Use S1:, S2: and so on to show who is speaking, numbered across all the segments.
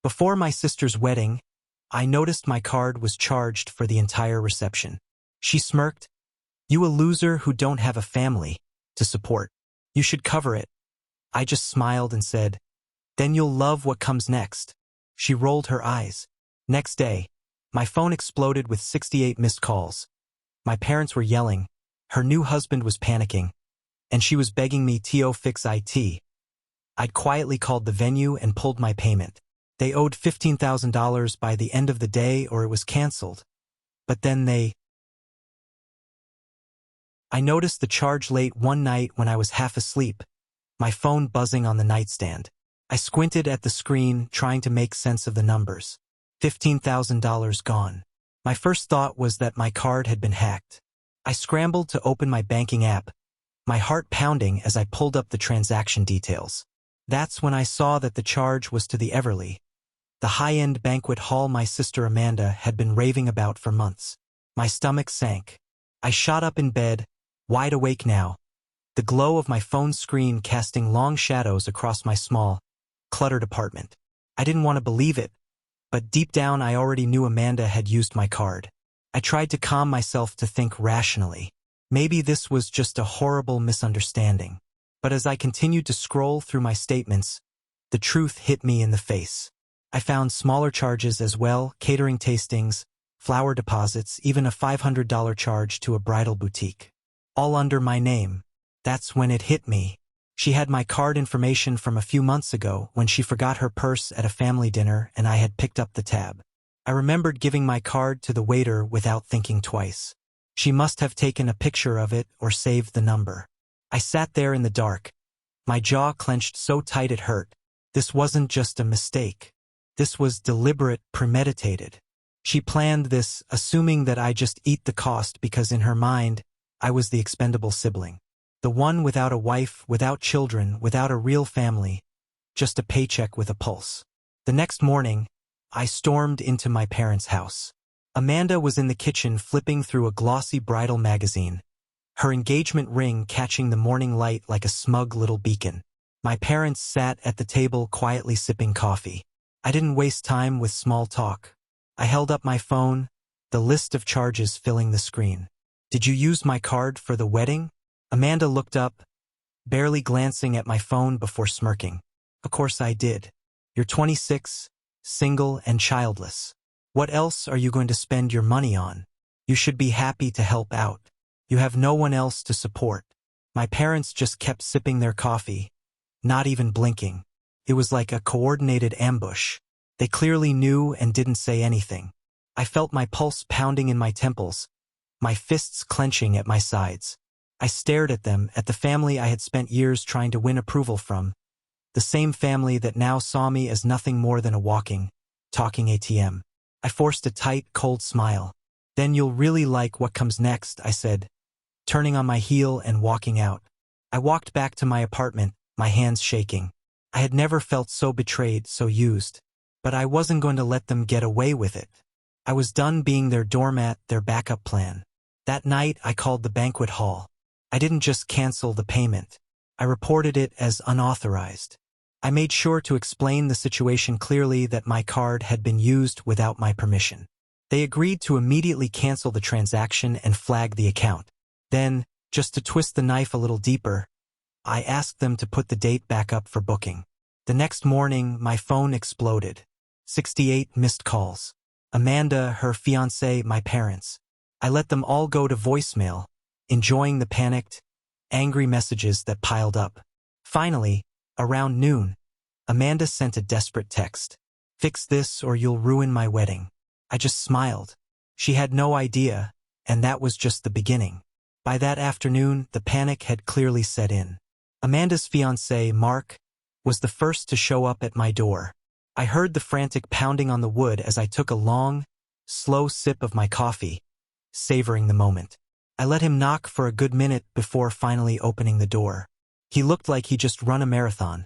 S1: Before my sister's wedding, I noticed my card was charged for the entire reception. She smirked. "You a loser who don't have a family to support. You should cover it." I just smiled and said, "Then you'll love what comes next." She rolled her eyes. Next day, my phone exploded with 68 missed calls. My parents were yelling. Her new husband was panicking, and she was begging me to fix it. I'd quietly called the venue and pulled my payment. They owed $15,000 by the end of the day or it was canceled. But then I noticed the charge late one night when I was half asleep, my phone buzzing on the nightstand. I squinted at the screen, trying to make sense of the numbers. $15,000 gone. My first thought was that my card had been hacked. I scrambled to open my banking app, my heart pounding as I pulled up the transaction details. That's when I saw that the charge was to the Everly, the high-end banquet hall my sister Amanda had been raving about for months. My stomach sank. I shot up in bed, wide awake now, the glow of my phone screen casting long shadows across my small, cluttered apartment. I didn't want to believe it, but deep down I already knew Amanda had used my card. I tried to calm myself to think rationally. Maybe this was just a horrible misunderstanding. But as I continued to scroll through my statements, the truth hit me in the face. I found smaller charges as well, catering tastings, flower deposits, even a $500 charge to a bridal boutique. All under my name. That's when it hit me. She had my card information from a few months ago when she forgot her purse at a family dinner and I had picked up the tab. I remembered giving my card to the waiter without thinking twice. She must have taken a picture of it or saved the number. I sat there in the dark, my jaw clenched so tight it hurt. This wasn't just a mistake. This was deliberate, premeditated. She planned this, assuming that I just eat the cost because in her mind, I was the expendable sibling. The one without a wife, without children, without a real family, just a paycheck with a pulse. The next morning, I stormed into my parents' house. Amanda was in the kitchen flipping through a glossy bridal magazine, her engagement ring catching the morning light like a smug little beacon. My parents sat at the table quietly sipping coffee. I didn't waste time with small talk. I held up my phone, the list of charges filling the screen. "Did you use my card for the wedding?" Amanda looked up, barely glancing at my phone before smirking. "Of course I did. You're 26, single and childless. What else are you going to spend your money on? You should be happy to help out. You have no one else to support." My parents just kept sipping their coffee, not even blinking. It was like a coordinated ambush. They clearly knew and didn't say anything. I felt my pulse pounding in my temples, my fists clenching at my sides. I stared at them, at the family I had spent years trying to win approval from, the same family that now saw me as nothing more than a walking, talking ATM. I forced a tight, cold smile. "Then you'll really like what comes next," I said, turning on my heel and walking out. I walked back to my apartment, my hands shaking. I had never felt so betrayed, so used. But I wasn't going to let them get away with it. I was done being their doormat, their backup plan. That night, I called the banquet hall. I didn't just cancel the payment. I reported it as unauthorized. I made sure to explain the situation clearly, that my card had been used without my permission. They agreed to immediately cancel the transaction and flag the account. Then, just to twist the knife a little deeper, I asked them to put the date back up for booking. The next morning, my phone exploded. 68 missed calls. Amanda, her fiancé, my parents. I let them all go to voicemail, enjoying the panicked, angry messages that piled up. Finally, around noon, Amanda sent a desperate text. "Fix this or you'll ruin my wedding." I just smiled. She had no idea, and that was just the beginning. By that afternoon, the panic had clearly set in. Amanda's fiancé, Mark, was the first to show up at my door. I heard the frantic pounding on the wood as I took a long, slow sip of my coffee, savoring the moment. I let him knock for a good minute before finally opening the door. He looked like he just run a marathon,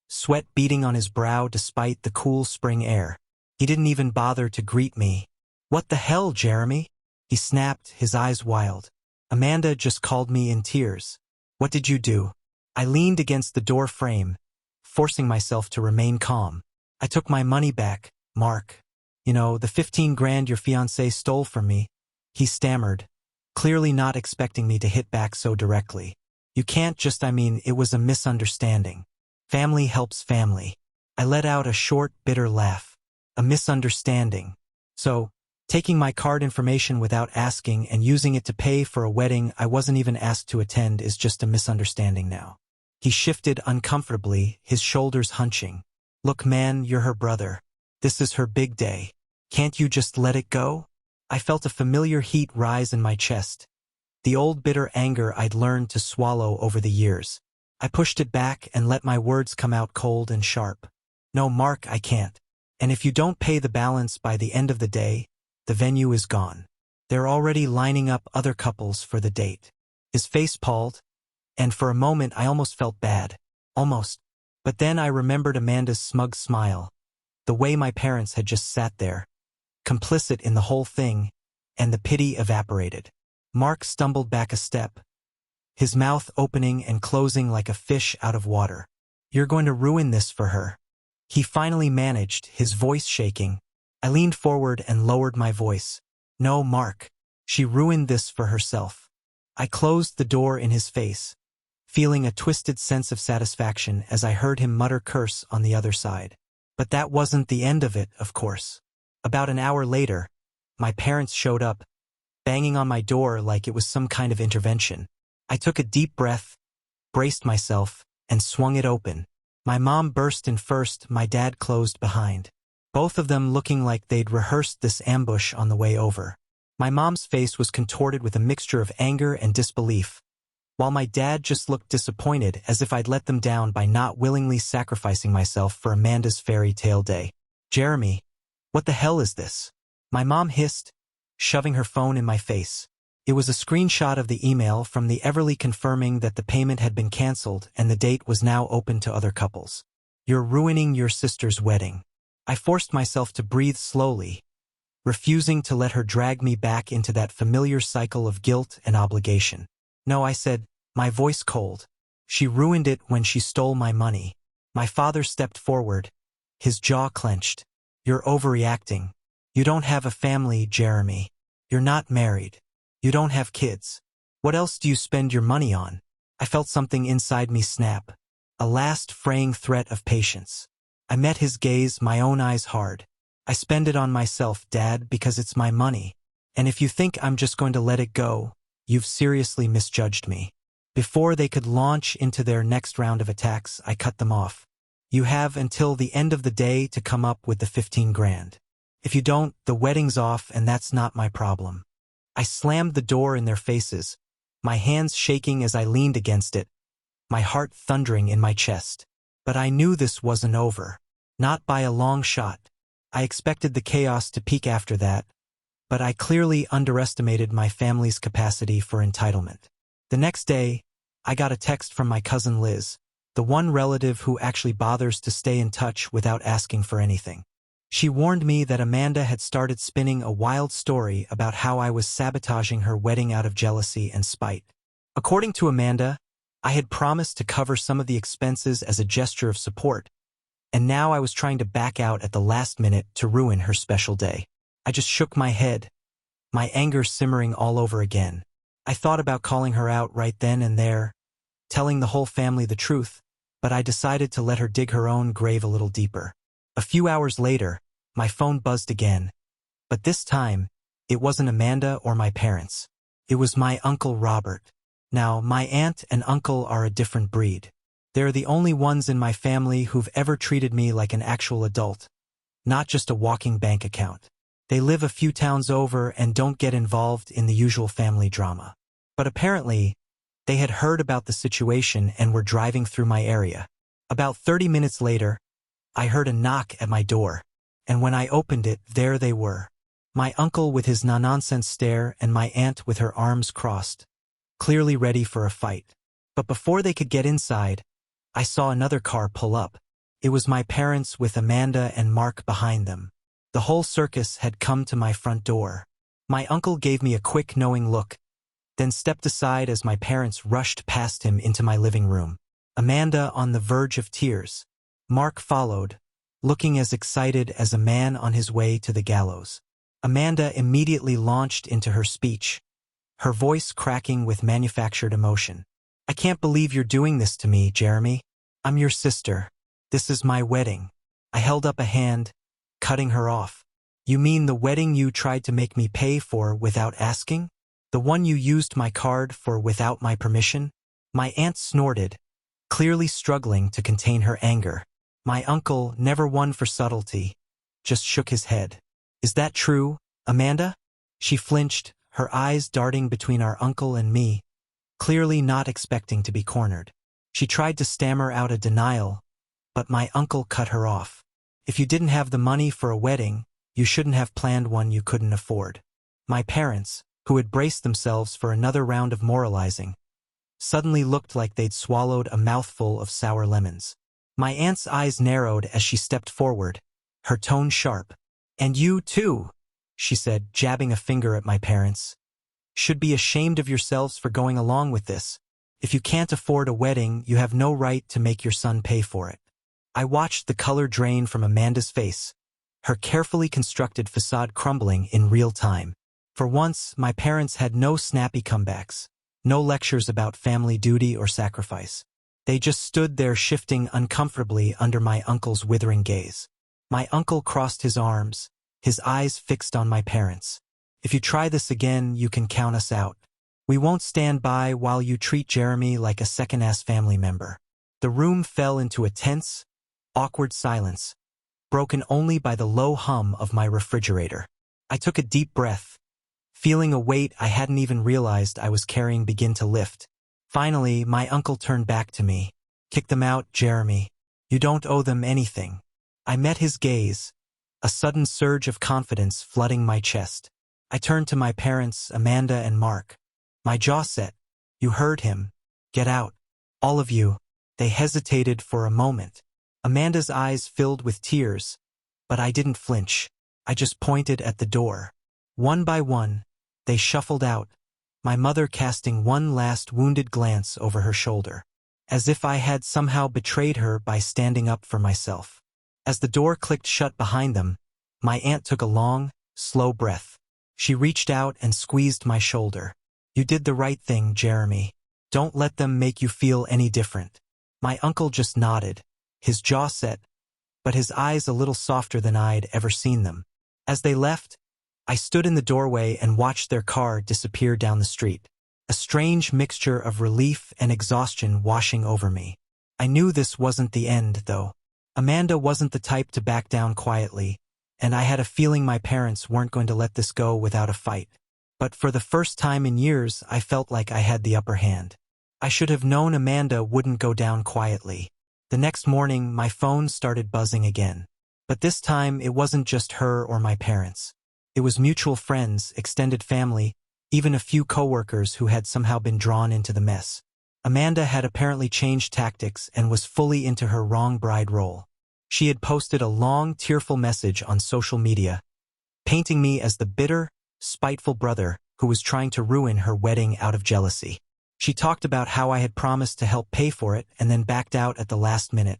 S1: sweat beading on his brow despite the cool spring air. He didn't even bother to greet me. "What the hell, Jeremy?" he snapped, his eyes wild. "Amanda just called me in tears." "What did you do?" I leaned against the door frame, forcing myself to remain calm. I took my money back, Mark. You know, the 15 grand your fiancé stole from me. He stammered, clearly not expecting me to hit back so directly. You can't just, it was a misunderstanding. Family helps family. I let out a short, bitter laugh. A misunderstanding. So, taking my card information without asking and using it to pay for a wedding I wasn't even asked to attend is just a misunderstanding now. He shifted uncomfortably, his shoulders hunching. Look man, you're her brother. This is her big day. Can't you just let it go? I felt a familiar heat rise in my chest. The old bitter anger I'd learned to swallow over the years. I pushed it back and let my words come out cold and sharp. No, Mark, I can't. And if you don't pay the balance by the end of the day, the venue is gone. They're already lining up other couples for the date. His face palled, and for a moment I almost felt bad. Almost. But then I remembered Amanda's smug smile, the way my parents had just sat there, complicit in the whole thing, and the pity evaporated. Mark stumbled back a step, his mouth opening and closing like a fish out of water. You're going to ruin this for her. He finally managed, his voice shaking. I leaned forward and lowered my voice. No, Mark. She ruined this for herself. I closed the door in his face, feeling a twisted sense of satisfaction as I heard him mutter curse on the other side. But that wasn't the end of it, of course. About an hour later, my parents showed up, banging on my door like it was some kind of intervention. I took a deep breath, braced myself, and swung it open. My mom burst in first, my dad closed behind. Both of them looking like they'd rehearsed this ambush on the way over. My mom's face was contorted with a mixture of anger and disbelief, while my dad just looked disappointed as if I'd let them down by not willingly sacrificing myself for Amanda's fairy tale day. Jeremy, what the hell is this? My mom hissed, shoving her phone in my face. It was a screenshot of the email from the Everly confirming that the payment had been canceled and the date was now open to other couples. You're ruining your sister's wedding. I forced myself to breathe slowly, refusing to let her drag me back into that familiar cycle of guilt and obligation. No, I said, my voice cold. She ruined it when she stole my money. My father stepped forward, his jaw clenched. You're overreacting. You don't have a family, Jeremy. You're not married. You don't have kids. What else do you spend your money on? I felt something inside me snap, a last fraying threat of patience. I met his gaze, my own eyes hard. I spend it on myself, Dad, because it's my money. And if you think I'm just going to let it go, you've seriously misjudged me. Before they could launch into their next round of attacks, I cut them off. You have until the end of the day to come up with the 15 grand. If you don't, the wedding's off and that's not my problem. I slammed the door in their faces, my hands shaking as I leaned against it, my heart thundering in my chest. But I knew this wasn't over. Not by a long shot. I expected the chaos to peak after that, but I clearly underestimated my family's capacity for entitlement. The next day, I got a text from my cousin Liz, the one relative who actually bothers to stay in touch without asking for anything. She warned me that Amanda had started spinning a wild story about how I was sabotaging her wedding out of jealousy and spite. According to Amanda, I had promised to cover some of the expenses as a gesture of support, and now I was trying to back out at the last minute to ruin her special day. I just shook my head, my anger simmering all over again. I thought about calling her out right then and there, telling the whole family the truth, but I decided to let her dig her own grave a little deeper. A few hours later, my phone buzzed again, but this time, it wasn't Amanda or my parents. It was my Uncle Robert. Now, my aunt and uncle are a different breed. They're the only ones in my family who've ever treated me like an actual adult, not just a walking bank account. They live a few towns over and don't get involved in the usual family drama. But apparently, they had heard about the situation and were driving through my area. About 30 minutes later, I heard a knock at my door, and when I opened it, there they were. My uncle with his no-nonsense stare and my aunt with her arms crossed, clearly ready for a fight. But before they could get inside, I saw another car pull up. It was my parents with Amanda and Mark behind them. The whole circus had come to my front door. My uncle gave me a quick knowing look, then stepped aside as my parents rushed past him into my living room. Amanda on the verge of tears. Mark followed, looking as excited as a man on his way to the gallows. Amanda immediately launched into her speech, her voice cracking with manufactured emotion. "I can't believe you're doing this to me, Jeremy. I'm your sister. This is my wedding." I held up a hand, cutting her off. "You mean the wedding you tried to make me pay for without asking? The one you used my card for without my permission?" My aunt snorted, clearly struggling to contain her anger. My uncle, never one for subtlety, just shook his head. "Is that true, Amanda?" She flinched, her eyes darting between our uncle and me, clearly not expecting to be cornered. She tried to stammer out a denial, but my uncle cut her off. "If you didn't have the money for a wedding, you shouldn't have planned one you couldn't afford." My parents, who had braced themselves for another round of moralizing, suddenly looked like they'd swallowed a mouthful of sour lemons. My aunt's eyes narrowed as she stepped forward, her tone sharp. "And you, too," she said, jabbing a finger at my parents, "should be ashamed of yourselves for going along with this. If you can't afford a wedding, you have no right to make your son pay for it." I watched the color drain from Amanda's face, her carefully constructed facade crumbling in real time. For once, my parents had no snappy comebacks, no lectures about family duty or sacrifice. They just stood there shifting uncomfortably under my uncle's withering gaze. My uncle crossed his arms, his eyes fixed on my parents. "If you try this again, you can count us out. We won't stand by while you treat Jeremy like a second-ass family member." The room fell into a tense, awkward silence, broken only by the low hum of my refrigerator. I took a deep breath, feeling a weight I hadn't even realized I was carrying begin to lift. Finally, my uncle turned back to me. "Kick them out, Jeremy. You don't owe them anything." I met his gaze, a sudden surge of confidence flooding my chest. I turned to my parents, Amanda and Mark. My jaw set. "You heard him. Get out. All of you." They hesitated for a moment. Amanda's eyes filled with tears, but I didn't flinch. I just pointed at the door. One by one, they shuffled out, my mother casting one last wounded glance over her shoulder, as if I had somehow betrayed her by standing up for myself. As the door clicked shut behind them, my aunt took a long, slow breath. She reached out and squeezed my shoulder. "You did the right thing, Jeremy. Don't let them make you feel any different." My uncle just nodded, his jaw set, but his eyes a little softer than I'd ever seen them. As they left, I stood in the doorway and watched their car disappear down the street, a strange mixture of relief and exhaustion washing over me. I knew this wasn't the end, though. Amanda wasn't the type to back down quietly, and I had a feeling my parents weren't going to let this go without a fight. But for the first time in years, I felt like I had the upper hand. I should have known Amanda wouldn't go down quietly. The next morning, my phone started buzzing again. But this time, it wasn't just her or my parents. It was mutual friends, extended family, even a few coworkers who had somehow been drawn into the mess. Amanda had apparently changed tactics and was fully into her wrong bride role. She had posted a long, tearful message on social media, painting me as the bitter, spiteful brother who was trying to ruin her wedding out of jealousy. She talked about how I had promised to help pay for it and then backed out at the last minute,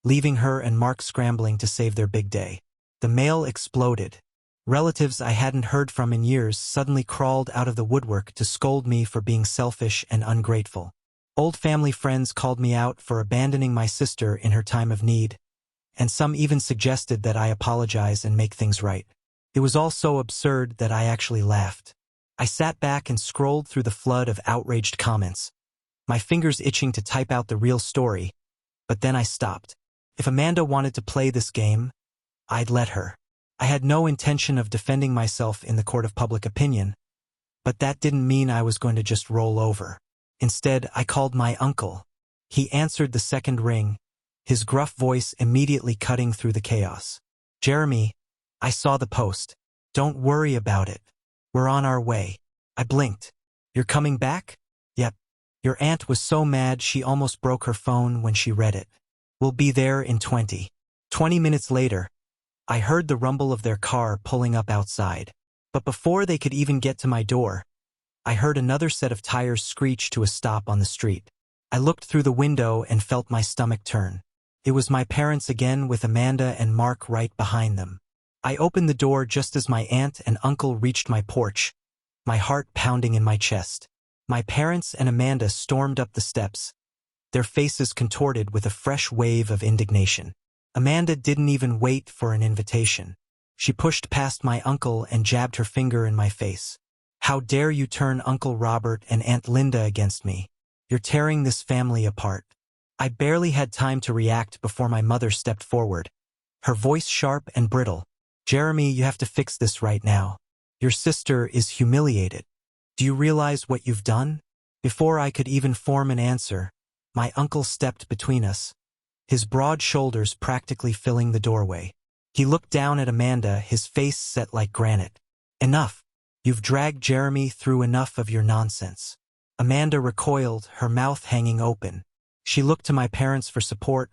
S1: leaving her and Mark scrambling to save their big day. The mail exploded. Relatives I hadn't heard from in years suddenly crawled out of the woodwork to scold me for being selfish and ungrateful. Old family friends called me out for abandoning my sister in her time of need, and some even suggested that I apologize and make things right. It was all so absurd that I actually laughed. I sat back and scrolled through the flood of outraged comments, my fingers itching to type out the real story, but then I stopped. If Amanda wanted to play this game, I'd let her. I had no intention of defending myself in the court of public opinion, but that didn't mean I was going to just roll over. Instead, I called my uncle. He answered the second ring, his gruff voice immediately cutting through the chaos. "Jeremy, I saw the post. Don't worry about it. We're on our way." I blinked. "You're coming back?" "Yep." "Your aunt was so mad she almost broke her phone when she read it. We'll be there in 20 minutes later, I heard the rumble of their car pulling up outside. But before they could even get to my door, I heard another set of tires screech to a stop on the street. I looked through the window and felt my stomach turn. It was my parents again with Amanda and Mark right behind them. I opened the door just as my aunt and uncle reached my porch, my heart pounding in my chest. My parents and Amanda stormed up the steps, their faces contorted with a fresh wave of indignation. Amanda didn't even wait for an invitation. She pushed past my uncle and jabbed her finger in my face. "How dare you turn Uncle Robert and Aunt Linda against me? You're tearing this family apart." I barely had time to react before my mother stepped forward, her voice sharp and brittle. "Jeremy, you have to fix this right now. Your sister is humiliated. Do you realize what you've done?" Before I could even form an answer, my uncle stepped between us, his broad shoulders practically filling the doorway. He looked down at Amanda, his face set like granite. "Enough. You've dragged Jeremy through enough of your nonsense." Amanda recoiled, her mouth hanging open. She looked to my parents for support,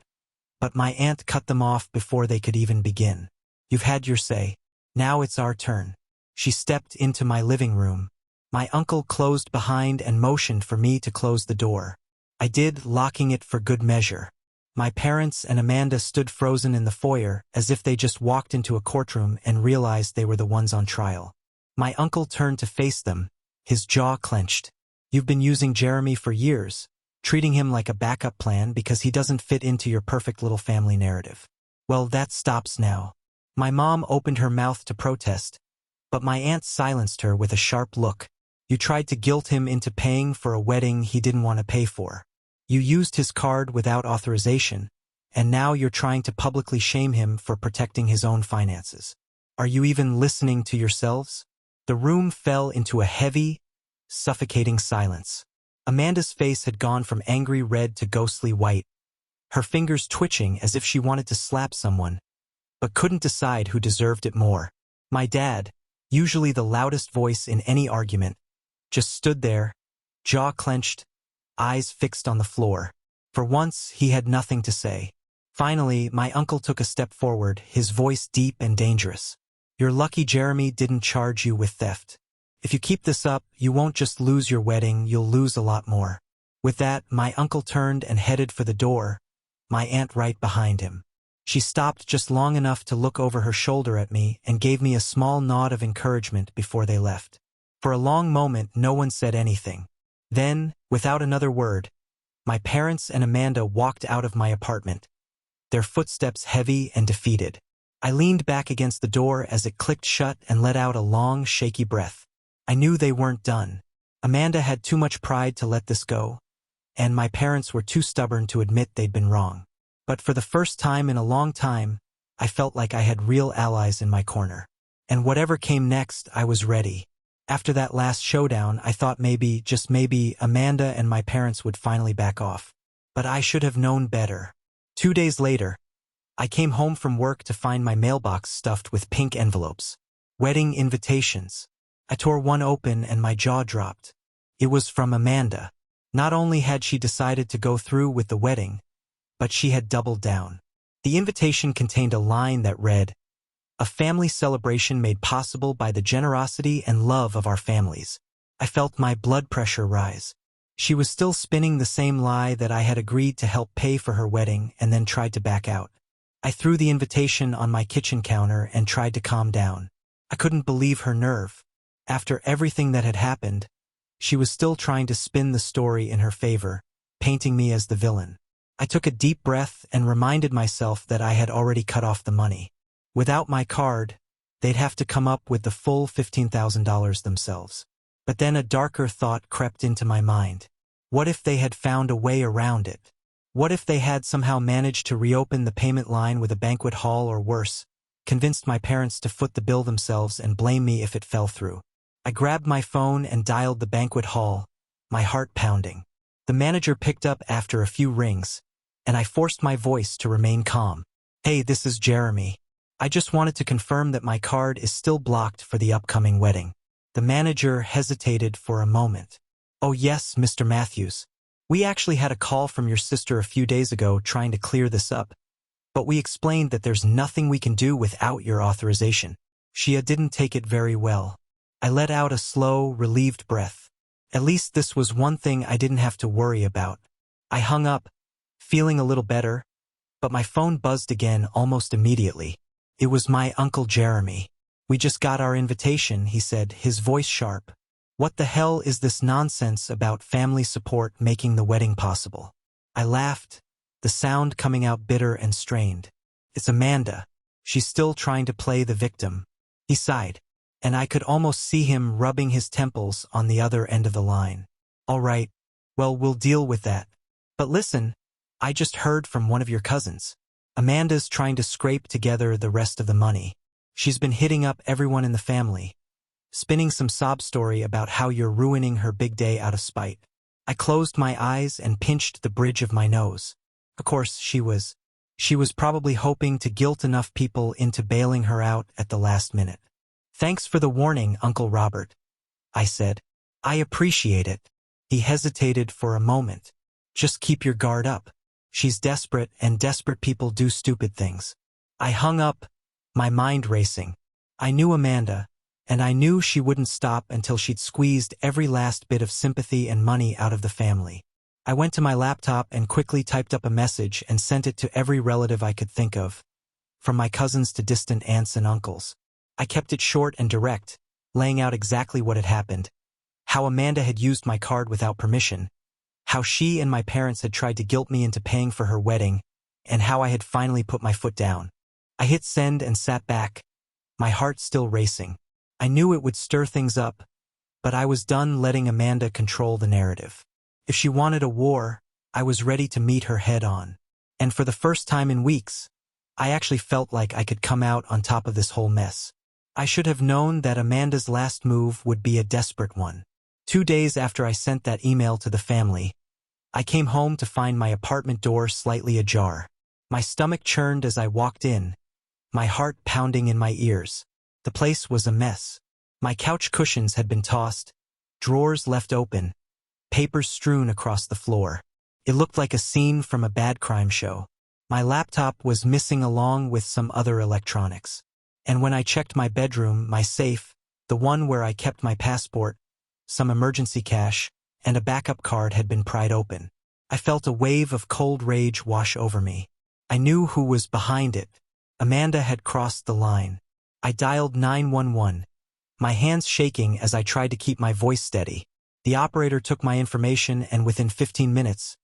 S1: but my aunt cut them off before they could even begin. "You've had your say. Now it's our turn." She stepped into my living room. My uncle closed behind and motioned for me to close the door. I did, locking it for good measure. My parents and Amanda stood frozen in the foyer, as if they just walked into a courtroom and realized they were the ones on trial. My uncle turned to face them, his jaw clenched. "You've been using Jeremy for years, treating him like a backup plan because he doesn't fit into your perfect little family narrative. Well, that stops now." My mom opened her mouth to protest, but my aunt silenced her with a sharp look. "You tried to guilt him into paying for a wedding he didn't want to pay for. You used his card without authorization, and now you're trying to publicly shame him for protecting his own finances. Are you even listening to yourselves?" The room fell into a heavy, suffocating silence. Amanda's face had gone from angry red to ghostly white, her fingers twitching as if she wanted to slap someone, but couldn't decide who deserved it more. My dad, usually the loudest voice in any argument, just stood there, jaw clenched, eyes fixed on the floor. For once, he had nothing to say. Finally, my uncle took a step forward, his voice deep and dangerous. "You're lucky Jeremy didn't charge you with theft. If you keep this up, you won't just lose your wedding, you'll lose a lot more." With that, my uncle turned and headed for the door, my aunt right behind him. She stopped just long enough to look over her shoulder at me and gave me a small nod of encouragement before they left. For a long moment, no one said anything. Then, without another word, my parents and Amanda walked out of my apartment, their footsteps heavy and defeated. I leaned back against the door as it clicked shut and let out a long, shaky breath. I knew they weren't done. Amanda had too much pride to let this go, and my parents were too stubborn to admit they'd been wrong. But for the first time in a long time, I felt like I had real allies in my corner. And whatever came next, I was ready. After that last showdown, I thought maybe, just maybe, Amanda and my parents would finally back off. But I should have known better. 2 days later, I came home from work to find my mailbox stuffed with pink envelopes. Wedding invitations. I tore one open and my jaw dropped. It was from Amanda. Not only had she decided to go through with the wedding, but she had doubled down. The invitation contained a line that read, "A family celebration made possible by the generosity and love of our families." I felt my blood pressure rise. She was still spinning the same lie that I had agreed to help pay for her wedding and then tried to back out. I threw the invitation on my kitchen counter and tried to calm down. I couldn't believe her nerve. After everything that had happened, she was still trying to spin the story in her favor, painting me as the villain. I took a deep breath and reminded myself that I had already cut off the money. Without my card, they'd have to come up with the full $15,000 themselves. But then a darker thought crept into my mind. What if they had found a way around it? What if they had somehow managed to reopen the payment line with a banquet hall or worse, convinced my parents to foot the bill themselves and blame me if it fell through? I grabbed my phone and dialed the banquet hall, my heart pounding. The manager picked up after a few rings, and I forced my voice to remain calm. "Hey, this is Jeremy. I just wanted to confirm that my card is still blocked for the upcoming wedding." The manager hesitated for a moment. "Oh yes, Mr. Matthews. We actually had a call from your sister a few days ago trying to clear this up, but we explained that there's nothing we can do without your authorization." She didn't take it very well. I let out a slow, relieved breath. At least this was one thing I didn't have to worry about. I hung up, feeling a little better, But my phone buzzed again almost immediately. It was my Uncle Jeremy. "We just got our invitation," he said, his voice sharp. "What the hell is this nonsense about family support making the wedding possible?" I laughed, the sound coming out bitter and strained. "It's Amanda. She's still trying to play the victim." He sighed, and I could almost see him rubbing his temples on the other end of the line. "All right, well, we'll deal with that. But listen, I just heard from one of your cousins. Amanda's trying to scrape together the rest of the money. She's been hitting up everyone in the family, spinning some sob story about how you're ruining her big day out of spite." I closed my eyes and pinched the bridge of my nose. Of course, she was probably hoping to guilt enough people into bailing her out at the last minute. "Thanks for the warning, Uncle Robert," I said. "I appreciate it." He hesitated for a moment. "Just keep your guard up. She's desperate, and desperate people do stupid things." I hung up, my mind racing. I knew Amanda, and I knew she wouldn't stop until she'd squeezed every last bit of sympathy and money out of the family. I went to my laptop and quickly typed up a message and sent it to every relative I could think of, from my cousins to distant aunts and uncles. I kept it short and direct, laying out exactly what had happened, how Amanda had used my card without permission, how she and my parents had tried to guilt me into paying for her wedding, and how I had finally put my foot down. I hit send and sat back, my heart still racing. I knew it would stir things up, but I was done letting Amanda control the narrative. If she wanted a war, I was ready to meet her head on. And for the first time in weeks, I actually felt like I could come out on top of this whole mess. I should have known that Amanda's last move would be a desperate one. 2 days after I sent that email to the family, I came home to find my apartment door slightly ajar. My stomach churned as I walked in, my heart pounding in my ears. The place was a mess. My couch cushions had been tossed, drawers left open, papers strewn across the floor. It looked like a scene from a bad crime show. My laptop was missing along with some other electronics. And when I checked my bedroom, my safe, the one where I kept my passport, some emergency cash, and a backup card had been pried open. I felt a wave of cold rage wash over me. I knew who was behind it. Amanda had crossed the line. I dialed 911, my hands shaking as I tried to keep my voice steady. The operator took my information, and within 15 minutes,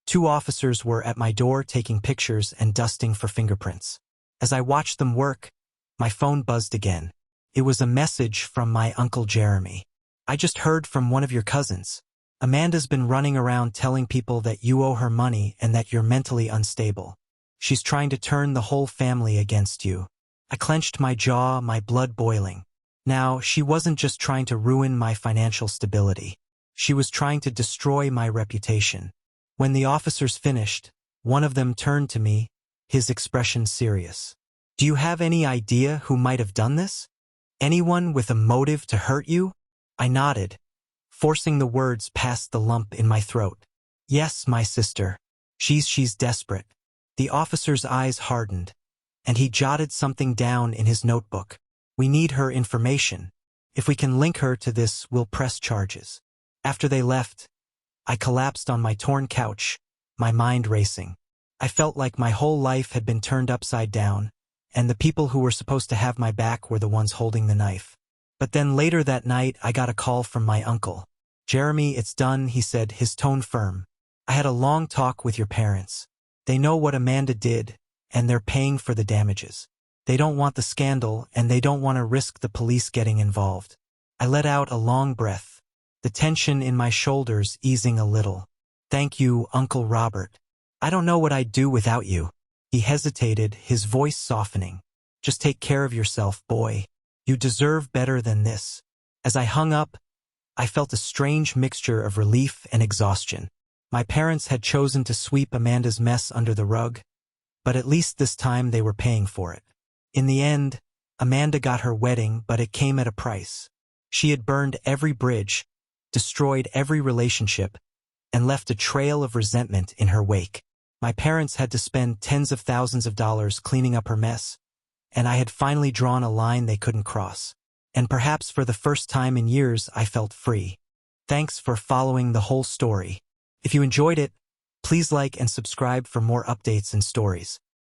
S1: 2 officers were at my door taking pictures and dusting for fingerprints. As I watched them work, my phone buzzed again. It was a message from my Uncle Jeremy. "I just heard from one of your cousins. Amanda's been running around telling people that you owe her money and that you're mentally unstable. She's trying to turn the whole family against you." I clenched my jaw, my blood boiling. Now, she wasn't just trying to ruin my financial stability. She was trying to destroy my reputation. When the officers finished, one of them turned to me, his expression serious. "Do you have any idea who might have done this? Anyone with a motive to hurt you?" I nodded, forcing the words past the lump in my throat. "Yes, my sister. She's desperate." The officer's eyes hardened, and he jotted something down in his notebook. "We need her information. If we can link her to this, we'll press charges." After they left, I collapsed on my torn couch, my mind racing. I felt like my whole life had been turned upside down, and the people who were supposed to have my back were the ones holding the knife. But then later that night, I got a call from my uncle. "Jeremy, it's done," he said, his tone firm. "I had a long talk with your parents. They know what Amanda did, and they're paying for the damages. They don't want the scandal, and they don't want to risk the police getting involved." I let out a long breath, the tension in my shoulders easing a little. "Thank you, Uncle Robert. I don't know what I'd do without you." He hesitated, his voice softening. "Just take care of yourself, boy. You deserve better than this." As I hung up, I felt a strange mixture of relief and exhaustion. My parents had chosen to sweep Amanda's mess under the rug, but at least this time they were paying for it. In the end, Amanda got her wedding, but it came at a price. She had burned every bridge, destroyed every relationship, and left a trail of resentment in her wake. My parents had to spend tens of thousands of dollars cleaning up her mess, and I had finally drawn a line they couldn't cross. And perhaps for the first time in years, I felt free. Thanks for following the whole story. If you enjoyed it, Please like and subscribe for more updates and stories.